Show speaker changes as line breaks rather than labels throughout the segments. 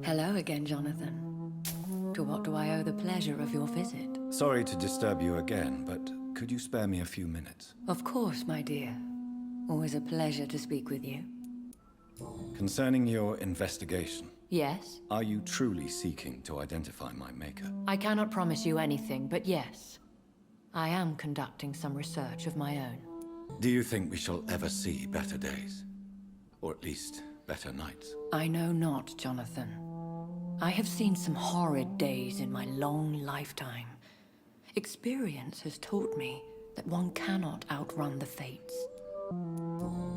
Hello again, Jonathan. To what do I owe the pleasure of your visit?
Sorry to disturb you again, but could you spare me a few minutes?
Of course, my dear. Always a pleasure to speak with you.
Concerning your investigation,
Yes?
are you truly seeking to identify my maker?
I cannot promise you anything, but yes. I am conducting some research of my own.
Do you think we shall ever see better days? Or at least, better nights?
I know not, Jonathan. I have seen some horrid days in my long lifetime. Experience has taught me that one cannot outrun the fates.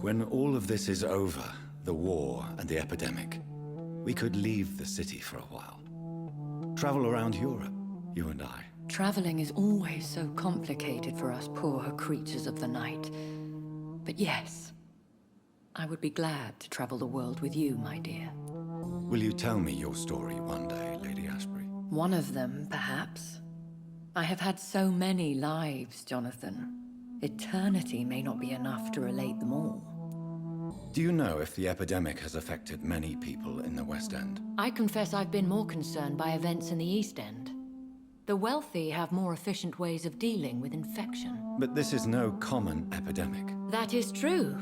When all of this is over, the war and the epidemic, we could leave the city for a while. Travel around Europe, you and I.
Traveling is always so complicated for us poor creatures of the night. But yes, I would be glad to travel the world with you, my dear.
Will you tell me your story one day, Lady Ashbury?
One of them, perhaps. I have had so many lives, Jonathan. Eternity may not be enough to relate them all.
Do you know if the epidemic has affected many people in the West End?
I confess I've been more concerned by events in the East End. The wealthy have more efficient ways of dealing with infection.
But this is no common epidemic.
That is true.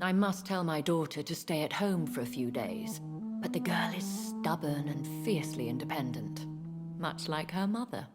I must tell my daughter to stay at home for a few days. But the girl is stubborn and fiercely independent. Much like her mother.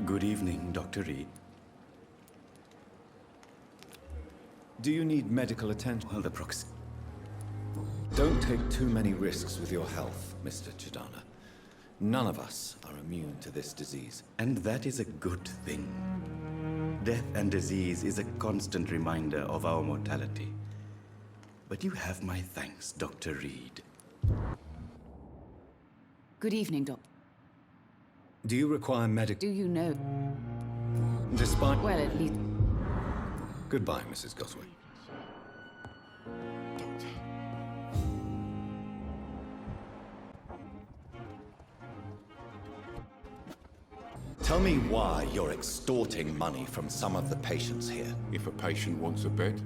Good evening, Dr. Reed.
Do you need medical attention?
Well,
Don't take too many risks with your health, Mr. Chidana. None of us are immune to this disease.
And that is a good thing. Death and disease is a constant reminder of our mortality. But you have my thanks, Dr. Reed.
Good evening, Doctor.
Do you require medical...
Do you know?
Despite...
Well, at least...
Goodbye, Mrs. Gosway. Tell me why you're extorting money from some of the patients here.
If a patient wants a bed,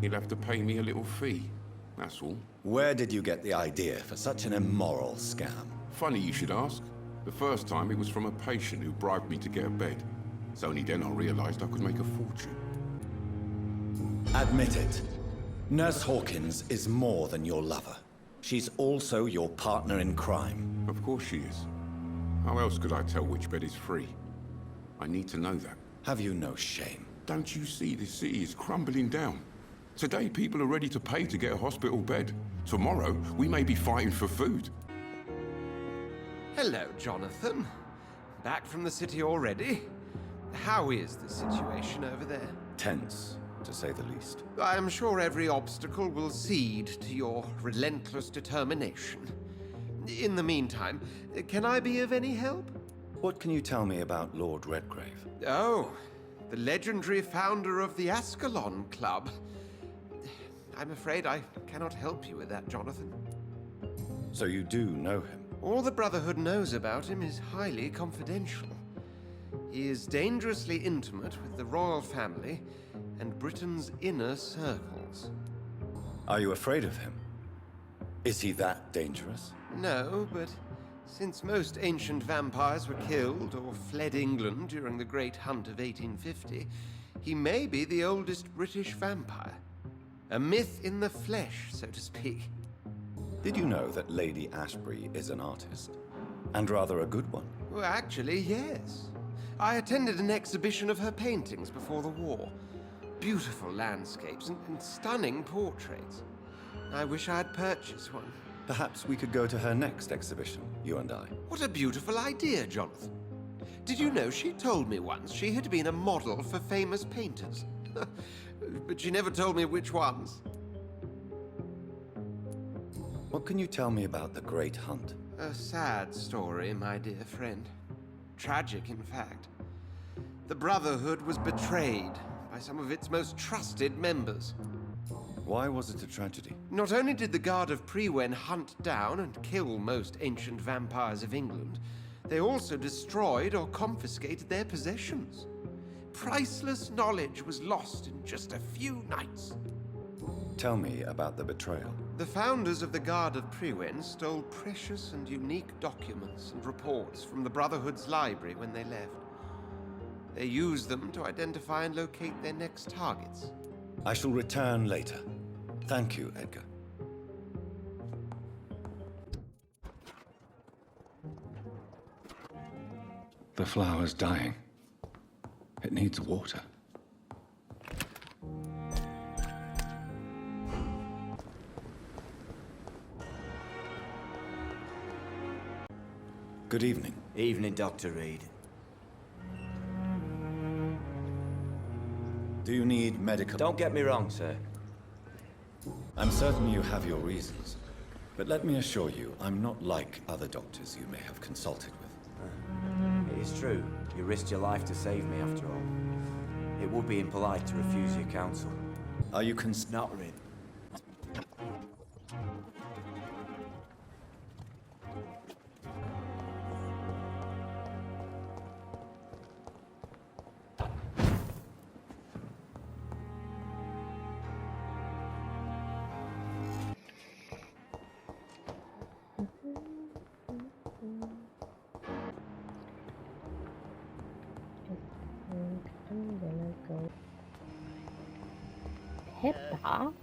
he'll have to pay me a little fee. That's all.
Where did you get the idea for such an immoral scam?
Funny you should ask. The first time it was from a patient who bribed me to get a bed. It's only then I realized I could make a fortune.
Admit it. Nurse Hawkins is more than your lover. She's also your partner in crime.
Of course she is. How else could I tell which bed is free? I need to know that.
Have you no shame?
Don't you see this city is crumbling down? Today people are ready to pay to get a hospital bed. Tomorrow we may be fighting for food.
Hello, Jonathan. Back from the city already? How is the situation over there?
Tense, to say the least.
I am sure every obstacle will cede to your relentless determination. In the meantime, can I be of any help?
What can you tell me about Lord Redgrave?
Oh, the legendary founder of the Ascalon Club. I'm afraid I cannot help you with that, Jonathan.
So you do know him?
All the Brotherhood knows about him is highly confidential. He is dangerously intimate with the royal family and Britain's inner circles.
Are you afraid of him? Is he that dangerous?
No, but since most ancient vampires were killed or fled England during the Great Hunt of 1850, he may be the oldest British vampire. A myth in the flesh, so to speak.
Did you know that Lady Ashbury is an artist? And rather a good one?
Well, actually, yes. I attended an exhibition of her paintings before the war. Beautiful landscapes and stunning portraits. I wish I'd purchased one.
Perhaps we could go to her next exhibition, you and I.
What a beautiful idea, Jonathan. Did you know she told me once she had been a model for famous painters? But she never told me which ones.
What can you tell me about the Great Hunt?
A sad story, my dear friend. Tragic, in fact. The Brotherhood was betrayed by some of its most trusted members.
Why was it a tragedy?
Not only did the Guard of Prewen hunt down and kill most ancient vampires of England, they also destroyed or confiscated their possessions. Priceless knowledge was lost in just a few nights.
Tell me about the betrayal.
The founders of the Guard of Prewen stole precious and unique documents and reports from the Brotherhood's library when they left. They used them to identify and locate their next targets.
I shall return later. Thank you, Edgar. The flower's dying. It needs water. Good evening.
Evening, Dr. Reed.
Do you need medical...
Don't get me wrong, sir.
I'm certain you have your reasons. But let me assure you, I'm not like other doctors you may have consulted with.
It is true. You risked your life to save me, after all. It would be impolite to refuse your counsel.
Are you
Not really.
I'm gonna go Peppa.